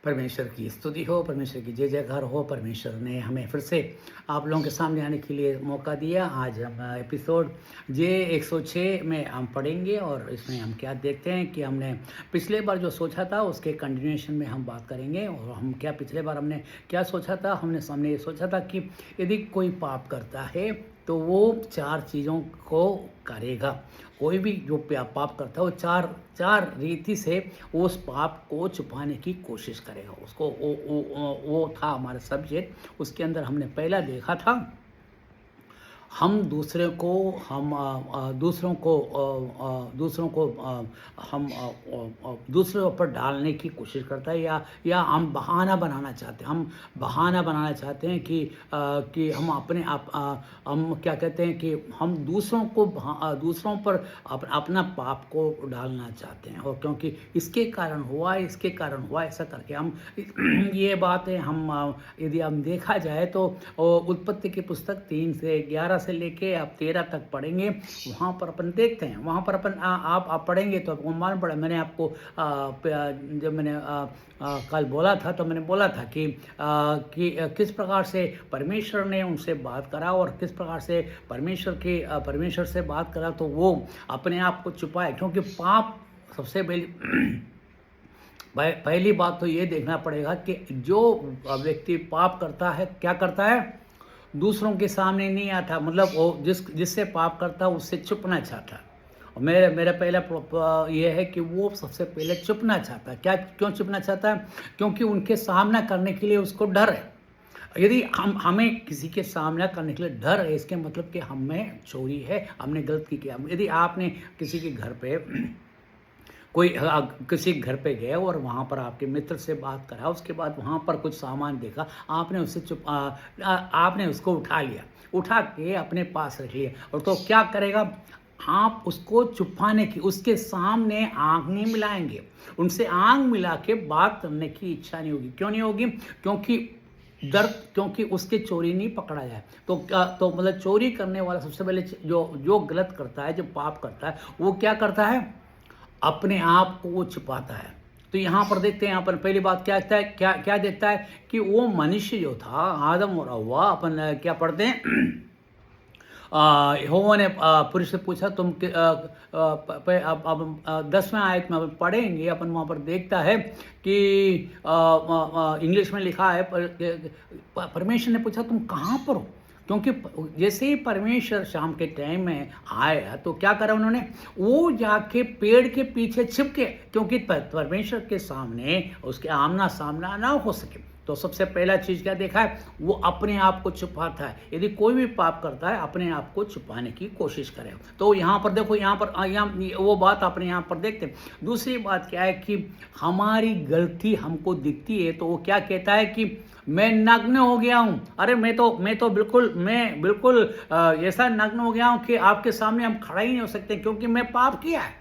परमेश्वर की स्तुति हो, परमेश्वर की जय जयकार हो। परमेश्वर ने हमें फिर से आप लोगों के सामने आने के लिए मौका दिया। आज हम एपिसोड जे 106 में हम पढ़ेंगे और इसमें हम क्या देखते हैं कि हमने पिछले बार जो सोचा था उसके कंटिन्यूएशन में हम बात करेंगे। और हम क्या पिछले बार हमने क्या सोचा था, हमने ये सोचा था कि यदि कोई पाप करता है तो वो 4 चीज़ों को करेगा। कोई भी जो पाप करता है वो चार चार रीति से उस पाप को छुपाने की कोशिश करेगा। उसको वो था हमारा सब्जेक्ट। उसके अंदर हमने पहला देखा था, हम दूसरे को हम दूसरों को दूसरों को हम दूसरे ऊपर डालने की कोशिश करता है, या हम बहाना बनाना चाहते हैं। हम बहाना बनाना चाहते हैं कि हम अपने आप हम क्या कहते हैं कि हम दूसरों पर अपना पाप को डालना चाहते हैं। और क्योंकि इसके कारण हुआ ऐसा करके हम ये बातें हम यदि हम देखा जाए तो उत्पत्ति की पुस्तक 3 से 11 से लेके आप 13 तक पढ़ेंगे। वहाँ पर अपन देखते हैं, वहाँ पर अपन आप पढ़ेंगे तो आपको मालूम पड़ा। मैंने आपको जब मैंने कल बोला था तो मैंने बोला था कि किस प्रकार से परमेश्वर ने उनसे बात करा और किस प्रकार से परमेश्वर से बात करा तो वो अपने आप को छुपाए। क्योंकि पाप सबसे पहली बात तो ये देखना पड़ेगा कि जो व्यक्ति पाप करता है क्या करता है, दूसरों के सामने नहीं आता। मतलब वो जिससे पाप करता है उससे छुपना चाहता है। और मेरा पहला ये है कि वो सबसे पहले छुपना चाहता है। क्यों छुपना चाहता है? क्योंकि उनके सामना करने के लिए उसको डर है। यदि हमें किसी के सामना करने के लिए डर है, इसके मतलब कि हमें चोरी है, हमने गलती किया। यदि आपने किसी के घर पे किसी घर पे गए और वहाँ पर आपके मित्र से बात करा, उसके बाद वहाँ पर कुछ सामान देखा, आपने आपने उसको उठा लिया, उठा के अपने पास रख लिया। और तो क्या करेगा, आप उसको छुपाने की, उसके सामने आंख नहीं मिलाएंगे, उनसे आंख मिला के बात करने की इच्छा नहीं होगी। क्यों नहीं होगी? क्योंकि उसके चोरी नहीं पकड़ा जाए। तो मतलब चोरी करने वाला सबसे पहले जो गलत करता है, जो पाप करता है, वो क्या करता है, अपने आप को वो छुपाता है। तो यहाँ पर देखते हैं, यहाँ पर पहली बात क्या देखता है कि वो मनुष्य जो था, आदम और हव्वा, अपन क्या पढ़ते हैं, यहोवा ने पुरुष से पूछा तुम अब 10वें आयत में अपन पढ़ेंगे। अपन वहाँ पर देखता है कि इंग्लिश में लिखा है, परमेश्वर ने पूछा तुम कहाँ पर हो? क्योंकि जैसे ही परमेश्वर शाम के टाइम में आया तो क्या करा उन्होंने, वो जाके पेड़ के पीछे छिप के, क्योंकि परमेश्वर के सामने उसके आमना सामना ना हो सके। तो सबसे पहला चीज़ क्या देखा है, वो अपने आप को छुपाता है। यदि कोई भी पाप करता है अपने आप को छुपाने की कोशिश करे। तो यहाँ पर देखो, यहाँ वो बात अपने यहाँ पर देखते हैं। दूसरी बात क्या है कि हमारी गलती हमको दिखती है तो वो क्या कहता है कि मैं नग्न हो गया हूँ। अरे मैं तो बिल्कुल ऐसा नग्न हो गया हूँ कि आपके सामने हम खड़ा ही नहीं हो सकते, क्योंकि मैं पाप किया है।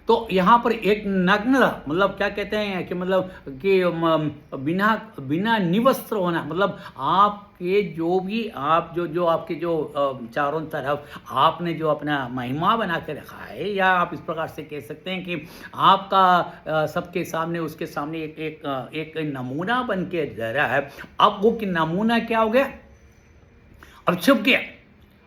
तो यहाँ पर एक नग्न, मतलब क्या कहते हैं कि मतलब कि बिना निवस्त्र होना, मतलब आपके जो भी आप जो आपके जो चारों तरफ आपने जो अपना महिमा बना के रखा है, या आप इस प्रकार से कह सकते हैं कि आपका सबके सामने, उसके सामने एक नमूना बन के रह रहा है। अब वो कि नमूना क्या हो गया, अब छुप गया।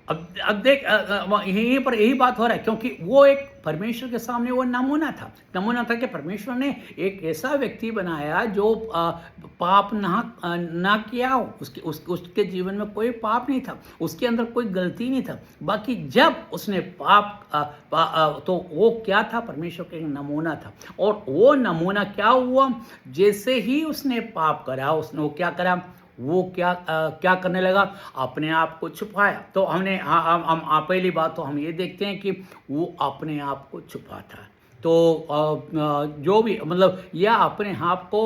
अब देख, यहीं पर यही बात हो रहा है, क्योंकि वो एक परमेश्वर के सामने वो नमूना था कि परमेश्वर ने एक ऐसा व्यक्ति बनाया जो पाप ना किया हो, उसके जीवन में कोई पाप नहीं था, उसके अंदर कोई गलती नहीं था। बाकी जब उसने तो वो क्या था, परमेश्वर का एक नमूना था। और वो नमूना क्या हुआ, जैसे ही उसने पाप करा, उसने वो क्या करा, वो क्या करने लगा, अपने आप को छुपाया। तो हमने हम पहली बात तो हम ये देखते हैं कि वो अपने आप को छुपाता है। तो जो भी मतलब या अपने आप को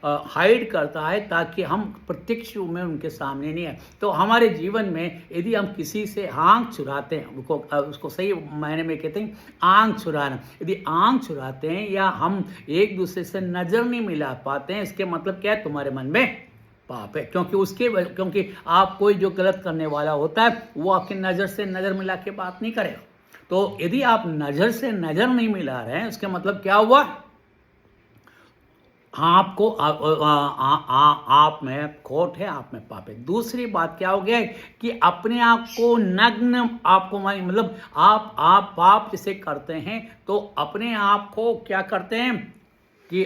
हाइड करता है ताकि हम प्रत्यक्ष रूप में उनके सामने नहीं आए। तो हमारे जीवन में यदि हम किसी से आंख चुराते हैं, उसको सही मायने में कहते हैं आंख चुराना। यदि आंख चुराते हैं या हम एक दूसरे से नज़र नहीं मिला पाते हैं, इसके मतलब क्या है, तुम्हारे मन में पाप है। क्योंकि आप कोई जो गलत करने वाला होता है वो आपकी नज़र से नज़र मिला के बात नहीं करेगा। तो यदि आप नज़र से नज़र नहीं मिला रहे हैं, उसका मतलब क्या हुआ, आपको आप में खोट है, आप में पाप है। दूसरी बात क्या हो गया है कि अपने आप को नग्न, आपको मतलब आप पाप जिसे करते हैं तो अपने आप को क्या करते हैं कि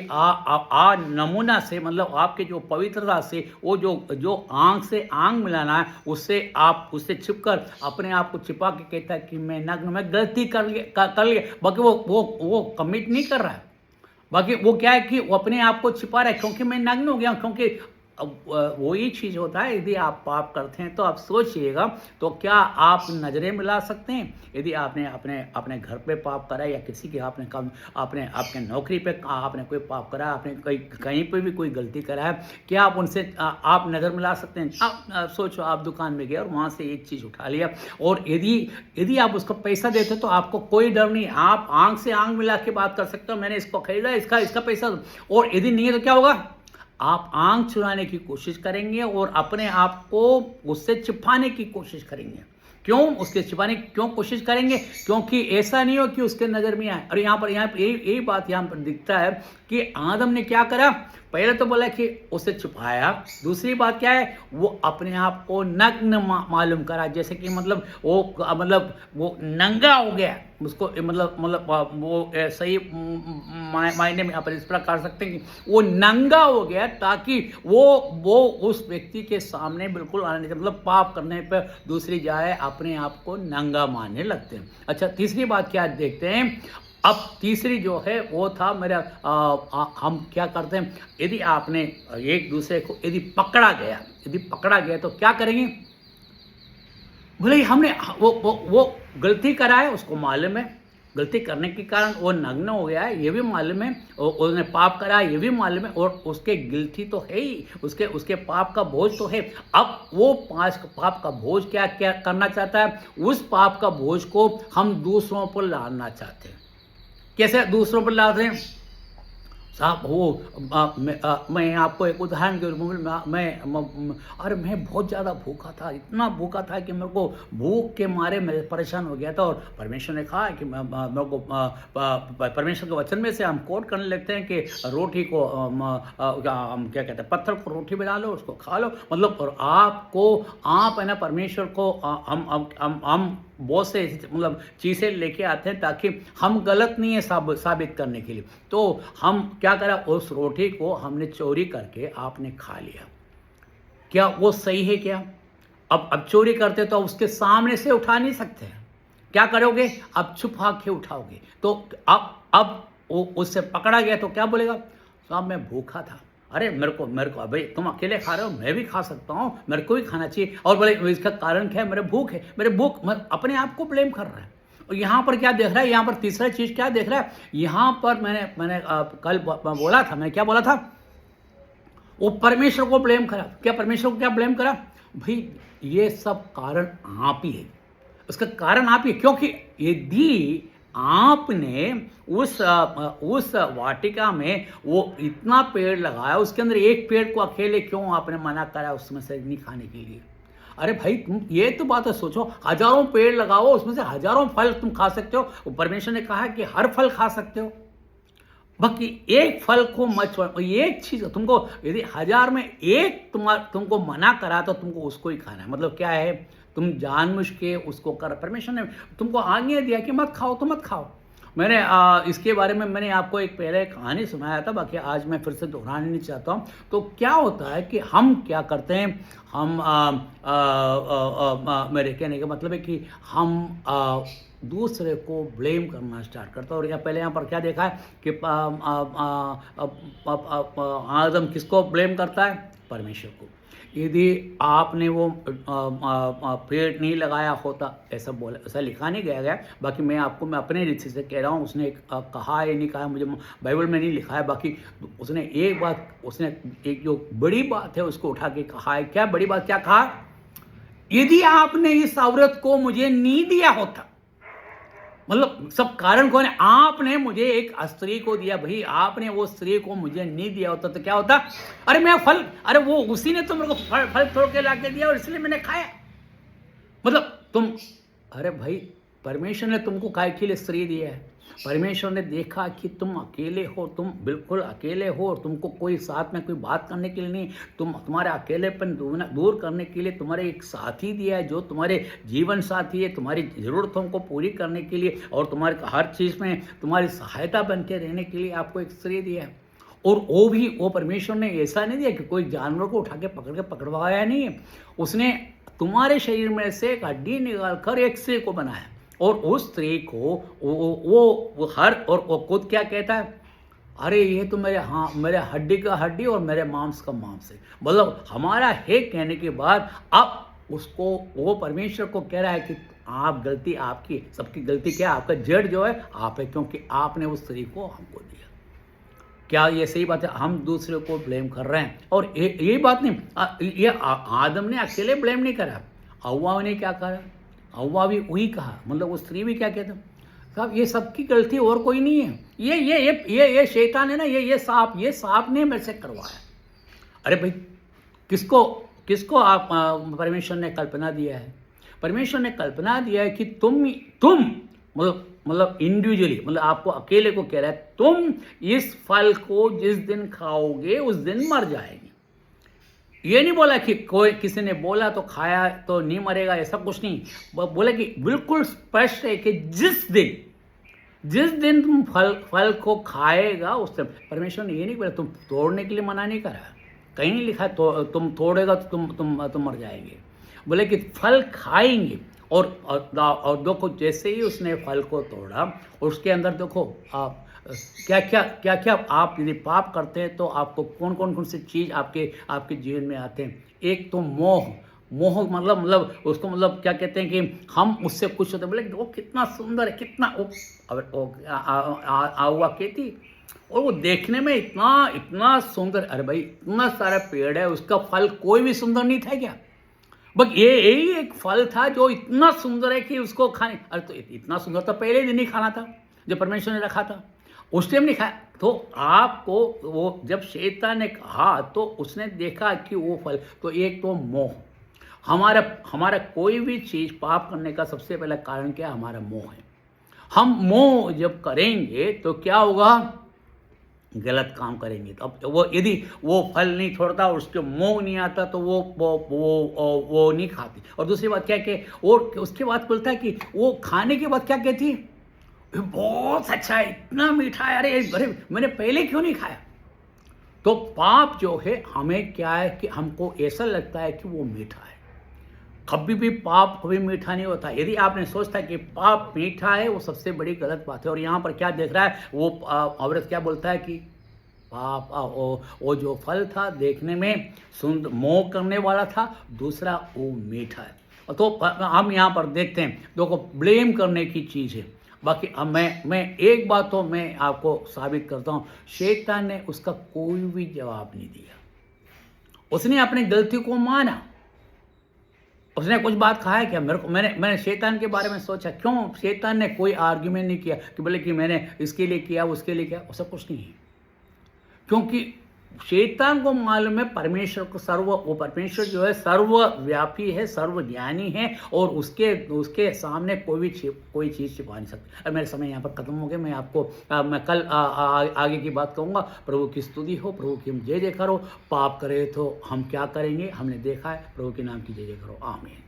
नमूना से, मतलब आपके जो पवित्रता से, वो जो आंख से आंख मिलाना है, उससे आप उससे छिपकर अपने आप को छिपा के कहता है कि मैं नग्न, मैं गलती कर लिया। बाकी वो कमिट नहीं कर रहा है। बाकी वो क्या है कि वो अपने आप को छिपा रहा है, क्योंकि मैं नग्न हो गया हूं। क्योंकि वही चीज़ होता है, यदि आप पाप करते हैं तो आप सोचिएगा, तो क्या आप नज़रें मिला सकते हैं? यदि आपने अपने अपने घर पे पाप करा, या किसी के आपने काम, आपने आपने नौकरी पे आपने कोई पाप करा, आपने कहीं पे भी कोई गलती करा है, क्या आप उनसे आप नज़र मिला सकते हैं? आप सोचो, आप दुकान में गए और वहाँ से एक चीज़ उठा लिया, और यदि यदि आप उसको पैसा देते तो आपको कोई डर नहीं, आप आंख से आंख मिला के बात कर सकते हो, मैंने इसको खरीदा, इसका पैसा। और यदि नहीं है तो क्या होगा? आप आंख चुराने की कोशिश करेंगे और अपने आप को उससे छिपाने की कोशिश करेंगे। क्यों उसके छिपाने की क्यों कोशिश करेंगे? क्योंकि ऐसा नहीं हो कि उसके नज़र में आए। और यहाँ पर यही बात यहाँ पर दिखता है कि आदम ने क्या करा? पहले तो बोला कि उसे छुपाया, दूसरी बात क्या है, वो अपने आप को नग्न मालूम करा, जैसे कि मतलब वो नंगा हो गया उसको, मतलब वो सही मायने में आप इस प्रकार कर सकते हैं कि वो नंगा हो गया, ताकि वो उस व्यक्ति के सामने बिल्कुल आने, मतलब पाप करने पर दूसरी जाए अपने आप को नंगा मानने लगते हैं। अच्छा, तीसरी बात क्या देखते हैं? अब तीसरी जो है वो था मेरा, हम क्या करते हैं, यदि आपने एक दूसरे को यदि पकड़ा गया तो क्या करेंगे? बोले हमने वो गलती करा है, उसको मालूम है, गलती करने के कारण वो नग्न हो गया है, ये भी मालूम है, और उसने पाप करा है, ये भी मालूम है, और उसके गिल्टी तो है ही, उसके पाप का बोझ तो है। अब वो पाप का बोझ क्या करना चाहता है? उस पाप का बोझ को हम दूसरों पर लादना चाहते हैं। कैसे दूसरों पर लाते हैं साहब? मैं आपको एक उदाहरण के रूप में अरे मैं बहुत ज़्यादा भूखा था, इतना भूखा था कि मेरे को भूख के मारे मैं परेशान हो गया था, और परमेश्वर ने कहा कि मेरे को परमेश्वर के वचन में से हम कोट करने लगते हैं कि रोटी को हम क्या कहते हैं, पत्थर को रोटी बना लो, उसको खा लो, मतलब। और आप है ना, परमेश्वर को हम बहुत से मतलब चीज़ें लेके आते हैं ताकि हम गलत नहीं है साबित करने के लिए। तो हम क्या करा, उस रोटी को हमने चोरी करके आपने खा लिया, क्या वो सही है? क्या अब चोरी करते तो उसके सामने से उठा नहीं सकते हैं, क्या करोगे? अब छुपा के उठाओगे। तो अब वो उससे पकड़ा गया तो क्या बोलेगा? साहब मैं भूखा था, अरे मेरे को भाई तुम अकेले खा रहे हो, मैं भी खा सकता हूँ, मेरे को भी खाना चाहिए। और बोले इसका कारण क्या है? मेरे भूख है, अपने आप को ब्लेम कर रहा है। और यहाँ पर क्या देख रहा है? यहाँ पर तीसरा चीज़ क्या देख रहा है? यहाँ पर मैंने कल बोला था, मैं क्या बोला था? वो परमेश्वर को ब्लेम करा। क्या परमेश्वर को क्या ब्लेम करा? भाई ये सब कारण आप ही है, उसका कारण आप ही, क्योंकि यदि आपने उस वाटिका में वो इतना पेड़ लगाया, उसके अंदर एक पेड़ को अकेले क्यों आपने मना करा उसमें से नहीं खाने के लिए? अरे भाई तुम ये तो बात है, सोचो, हजारों पेड़ लगाओ, उसमें से हजारों फल तुम खा सकते हो। परमेश्वर ने कहा कि हर फल खा सकते हो, बाकी एक फल को मत छोड़ो। एक चीज तुमको, यदि 1000 में एक तुमको मना करा तो तुमको उसको ही खाना है। मतलब क्या है? तुम जानबूझ के उसको कर, परमेश्वर ने तुमको आज्ञा दिया कि मत खाओ तो मत खाओ। मैंने इसके बारे में मैंने आपको एक पहले कहानी सुनाया था, बाकी आज मैं फिर से दोहराना नहीं चाहता हूँ। तो क्या होता है कि हम क्या करते हैं, हम मेरे कहने का मतलब है कि हम दूसरे को ब्लेम करना स्टार्ट करता है। और पहले यहाँ पर क्या देखा है कि आदम किसको ब्लेम करता है? परमेश्वर को। यदि आपने वो पेड़ नहीं लगाया होता, ऐसा लिखा नहीं गया, बाकी मैं अपने रीति से कह रहा हूँ, उसने कहा या नहीं कहा मुझे बाइबल में नहीं लिखा है, बाकी उसने एक जो बड़ी बात है उसको उठा के कहा है। क्या बड़ी बात? क्या कहा? यदि आपने इस औरत को मुझे नहीं दिया होता, मतलब सब कारण कौन है? आपने मुझे एक स्त्री को दिया, भाई आपने वो स्त्री को मुझे नहीं दिया होता तो क्या होता? अरे मैं फल, अरे वो उसी ने तो मेरे को फल तोड़ के ला के दिया और इसलिए मैंने खाया। मतलब तुम, अरे भाई परमेश्वर ने तुमको काय के लिए स्त्री दिया है? परमेश्वर ने देखा कि तुम अकेले हो, तुम बिल्कुल अकेले हो और तुमको कोई साथ में कोई बात करने के लिए नहीं, तुम्हारे अकेलेपन दूर करने के लिए तुम्हारे एक साथी दिया है, जो तुम्हारे जीवन साथी है, तुम्हारी ज़रूरतों को पूरी करने के लिए और तुम्हारे हर चीज़ में तुम्हारी सहायता बन के रहने के लिए आपको एक स्त्री दिया है। और वो परमेश्वर ने ऐसा नहीं दिया कि कोई जानवर को उठा के पकड़वाया नहीं है, उसने तुम्हारे शरीर में से एक हड्डी निकाल कर एक स्त्री को बनाया और उस स्त्री को वो हर और वो खुद क्या कहता है, अरे ये तो मेरे हड्डी का हड्डी और मेरे मांस का मांस है। मतलब हमारा है कहने के बाद अब उसको वो परमेश्वर को कह रहा है कि आप गलती आपकी, सबकी गलती क्या है, आपका जड़ जो है आप है, क्योंकि आपने उस स्त्री को हमको दिया। क्या ये सही बात है? हम दूसरे को ब्लेम कर रहे हैं और ये बात नहीं, ये आदम ने अकेले ब्लेम नहीं करा, हव्वा ने क्या करा, हव्वा भी वही कहा, मतलब वो स्त्री भी क्या कहता, साहब ये सबकी गलती और कोई नहीं है, ये शैतान है ना, ये सांप ने मेरे से करवाया। अरे भाई किसको आप परमेश्वर ने कल्पना दिया है? परमेश्वर ने कल्पना दिया है कि तुम मतलब इंडिविजुअली, मतलब आपको अकेले को कह रहा है, तुम इस फल को जिस दिन खाओगे उस दिन मर जाएंगे। ये नहीं बोला कि कोई किसी ने बोला तो खाया तो नहीं मरेगा, ऐसा कुछ नहीं बोला, कि बिल्कुल स्पष्ट है कि जिस दिन तुम फल को खाएगा उस दिन। परमेश्वर ने ये नहीं बोला, तुम तोड़ने के लिए मना नहीं करा, कहीं नहीं लिखा तो तुम तोड़ेगा तो तुम मर जाएंगे, बोले कि फल खाएंगे। और देखो जैसे ही उसने फल को तोड़ा, उसके अंदर देखो आप क्या आप यदि पाप करते हैं तो आपको कौन सी चीज़ आपके जीवन में आते हैं। एक तो मोह मतलब उसको मतलब क्या कहते हैं कि हम उससे खुश होते, बोले वो कितना सुंदर है, कितना आउआ कहती, और वो देखने में इतना सुंदर, अरे भाई इतना सारा पेड़ है, उसका फल कोई भी सुंदर नहीं था क्या? बस ये यही एक फल था जो इतना सुंदर है कि उसको खाने, अरे तो इतना सुंदर तो पहले दिन ही खाना था जब परमेश्वर ने रखा था, उस टाइम नहीं खाया। तो आपको वो जब शैतान ने कहा तो उसने देखा कि वो फल, तो एक तो मोह, हमारा कोई भी चीज़ पाप करने का सबसे पहला कारण क्या है? हमारा मोह है। हम मोह जब करेंगे तो क्या होगा? गलत काम करेंगे। तो अब वो यदि वो फल नहीं छोड़ता और उसके मोह नहीं आता तो वो नहीं खाती। और दूसरी बात क्या है कि और उसके बाद बोलता है कि वो खाने के बाद क्या कहती है, बहुत अच्छा है, इतना मीठा है, अरे मैंने पहले क्यों नहीं खाया? तो पाप जो है हमें क्या है कि हमको ऐसा लगता है कि वो मीठा है। कभी भी पाप कभी मीठा नहीं होता। यदि आपने सोचता है कि पाप मीठा है, वो सबसे बड़ी गलत बात है। और यहाँ पर क्या देख रहा है वो औरत, क्या बोलता है कि पाप वो जो फल था देखने में सुंदर मोह करने वाला था, दूसरा वो मीठा है। तो हम यहाँ पर देखते हैं, देखो ब्लेम करने की चीज़ है। बाकी अब मैं एक बात तो मैं आपको साबित करता हूँ, शैतान ने उसका कोई भी जवाब नहीं दिया। उसने अपनी गलती को माना। उसने कुछ बात कहा है क्या? मैंने शैतान के बारे में सोचा, क्यों शैतान ने कोई आर्ग्यूमेंट नहीं किया कि बोले कि मैंने इसके लिए किया उसके लिए किया, ऐसा कुछ नहीं है। क्योंकि शैतान को मालूम है परमेश्वर को वो परमेश्वर जो है सर्वव्यापी है, सर्वज्ञानी है, और उसके सामने कोई चीज़ छिपा नहीं सकती। अब मेरे समय यहाँ पर खत्म हो गया। मैं आपको मैं कल आगे की बात कहूँगा। प्रभु की स्तुति हो, प्रभु की जय जयकार हो। पाप करे तो हम क्या करेंगे हमने देखा है। प्रभु के नाम की जय जयकार हो। आमीन।